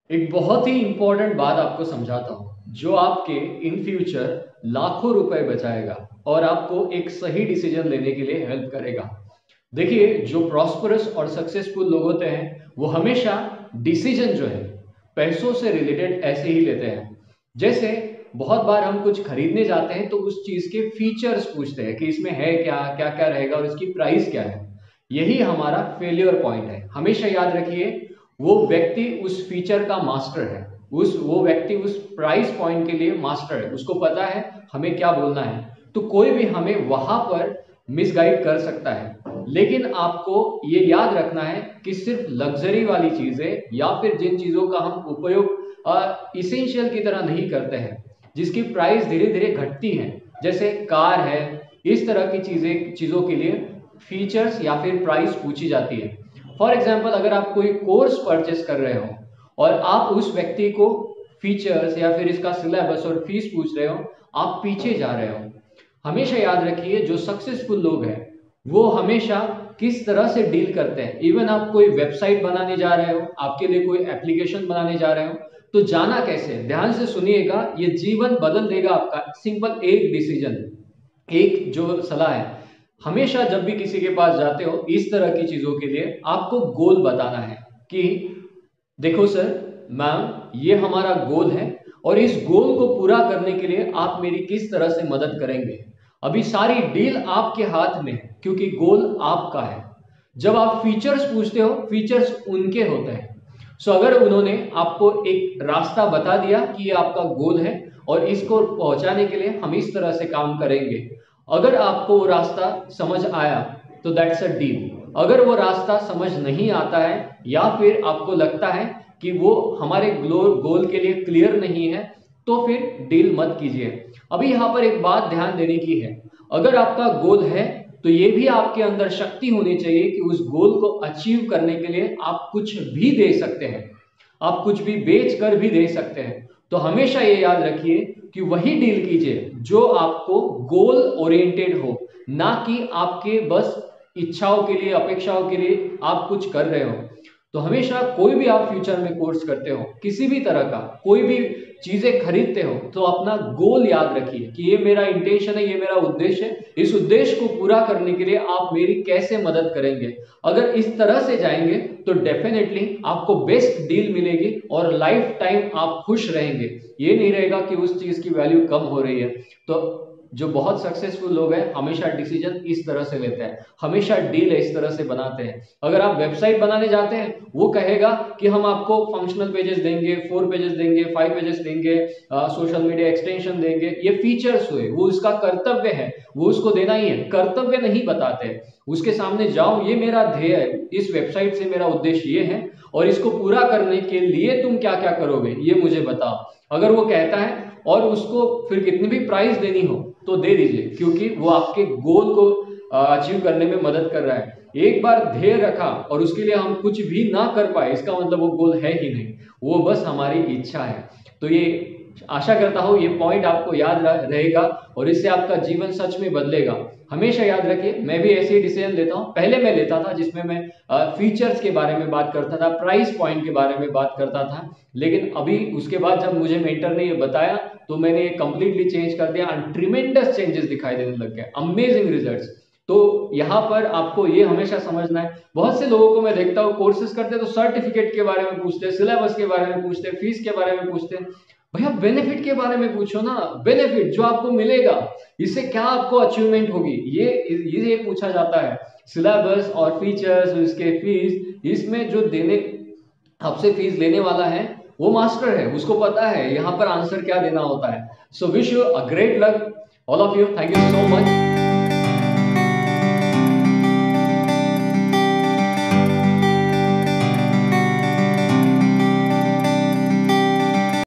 एक बहुत ही इंपॉर्टेंट बात आपको समझाता हूँ जो आपके इन फ्यूचर लाखों रुपए बचाएगा और आपको एक सही डिसीजन लेने के लिए हेल्प करेगा। देखिए, जो प्रॉस्परस और सक्सेसफुल लोग होते हैं वो हमेशा डिसीजन जो है पैसों से रिलेटेड ऐसे ही लेते हैं। जैसे बहुत बार हम कुछ खरीदने जाते हैं तो उस चीज के फीचर्स पूछते हैं कि इसमें है क्या, क्या क्या रहेगा और इसकी प्राइस क्या है। यही हमारा फेलियर पॉइंट है। हमेशा याद रखिए, वो व्यक्ति उस फीचर का मास्टर है, उस वो व्यक्ति उस प्राइस पॉइंट के लिए मास्टर है, उसको पता है हमें क्या बोलना है। तो कोई भी हमें वहां पर मिसगाइड कर सकता है। लेकिन आपको ये याद रखना है कि सिर्फ लग्जरी वाली चीजें या फिर जिन चीजों का हम उपयोग इसेंशियल की तरह नहीं करते हैं, जिसकी प्राइस धीरे धीरे घटती है, जैसे कार है, इस तरह की चीजों के लिए फीचर्स या फिर प्राइस पूछी जाती है। फॉर एग्जाम्पल, अगर आप कोई कोर्स परचेस कर रहे हो और आप उस व्यक्ति को फीचर्स या फिर इसका सिलेबस और फीस पूछ रहे हो, आप पीछे जा रहे हो। हमेशा याद रखिए, जो सक्सेसफुल लोग हैं वो हमेशा किस तरह से डील करते हैं। इवन आप कोई वेबसाइट बनाने जा रहे हो, आपके लिए कोई एप्लीकेशन बनाने जा रहे हो, तो जाना कैसे, ध्यान से सुनिएगा, ये जीवन बदल देगा आपका। सिंपल एक डिसीजन, एक जो सलाह है, हमेशा जब भी किसी के पास जाते हो इस तरह की चीजों के लिए आपको गोल बताना है कि देखो सर, मैम, ये हमारा गोल है और इस गोल को पूरा करने के लिए आप मेरी किस तरह से मदद करेंगे। अभी सारी डील आपके हाथ में है क्योंकि गोल आपका है। जब आप फीचर्स पूछते हो, फीचर्स उनके होते हैं। सो अगर उन्होंने आपको एक रास्ता बता दिया कि ये आपका गोल है और इसको पहुंचाने के लिए हम इस तरह से काम करेंगे, अगर आपको वो रास्ता समझ आया तो दैट्स अ डील। अगर वो रास्ता समझ नहीं आता है या फिर आपको लगता है कि वो हमारे गोल के लिए क्लियर नहीं है, तो फिर डील मत कीजिए। अभी यहाँ पर एक बात ध्यान देने की है, अगर आपका गोल है तो ये भी आपके अंदर शक्ति होनी चाहिए कि उस गोल को अचीव करने के लिए आप कुछ भी दे सकते हैं, आप कुछ भी बेच कर भी दे सकते हैं। तो हमेशा ये याद रखिए कि वही डील कीजिए जो आपको गोल ओरिएंटेड हो, ना कि आपके बस इच्छाओं के लिए, अपेक्षाओं के लिए आप कुछ कर रहे हो। तो हमेशा कोई भी आप फ्यूचर में कोर्स करते हो, किसी भी तरह का कोई भी चीजें खरीदते हो, तो अपना गोल याद रखिए कि ये मेरा इंटेंशन है, ये मेरा उद्देश्य है, इस उद्देश्य को पूरा करने के लिए आप मेरी कैसे मदद करेंगे। अगर इस तरह से जाएंगे तो डेफिनेटली आपको बेस्ट डील मिलेगी और लाइफ टाइम आप खुश रहेंगे। ये नहीं रहेगा कि उस चीज की वैल्यू कम हो रही है। तो जो बहुत सक्सेसफुल लोग हैं हमेशा डिसीजन इस तरह से लेते हैं, हमेशा डील इस तरह से बनाते हैं। अगर आप वेबसाइट बनाने जाते हैं, वो कहेगा कि हम आपको फंक्शनल पेजेस देंगे, 4 पेजेस देंगे, 5 पेजेस देंगे, सोशल मीडिया एक्सटेंशन देंगे, ये फीचर्स हुए, वो उसका कर्तव्य है, वो उसको देना ही है। कर्तव्य नहीं बताते, उसके सामने जाओ, ये मेरा ध्येय है, इस वेबसाइट से मेरा उद्देश्य ये है और इसको पूरा करने के लिए तुम क्या क्या करोगे ये मुझे बताओ। अगर वो कहता है और उसको फिर कितनी भी प्राइस देनी हो तो दे दीजिए, क्योंकि वो आपके गोल को अचीव करने में मदद कर रहा है। एक बार ध्येय रखा और उसके लिए हम कुछ भी ना कर पाए, इसका मतलब वो गोल है ही नहीं, वो बस हमारी इच्छा है। तो ये आशा करता हूँ ये पॉइंट आपको याद रहेगा और इससे आपका जीवन सच में बदलेगा। हमेशा याद रखिए, मैं भी ऐसे ही डिसीजन लेता हूँ। पहले मैं लेता था जिसमें मैं फीचर्स के बारे में बात करता था, प्राइस पॉइंट के बारे में बात करता था, लेकिन अभी उसके बाद जब मुझे मेंटर ने ये बताया तो मैंने ये कंप्लीटली चेंज कर दिया। ट्रिमेंडस चेंजेस दिखाई देने लग गए, अमेजिंग रिजल्ट्स। तो यहाँ पर आपको ये हमेशा समझना है, बहुत से लोगों को मैं देखता हूँ कोर्सेज करते तो सर्टिफिकेट के बारे में पूछते हैं, सिलेबस के बारे में पूछते हैं, फीस के बारे में पूछते हैं। भैया बेनिफिट के बारे में पूछो ना, बेनिफिट जो आपको मिलेगा, इससे क्या आपको अचीवमेंट होगी, ये पूछा जाता है। सिलेबस और फीचर्स, इसके फीस, इसमें जो देने आपसे फीस लेने वाला है वो मास्टर है, उसको पता है यहाँ पर आंसर क्या देना होता है। So wish you a great luck all of you, thank you so much.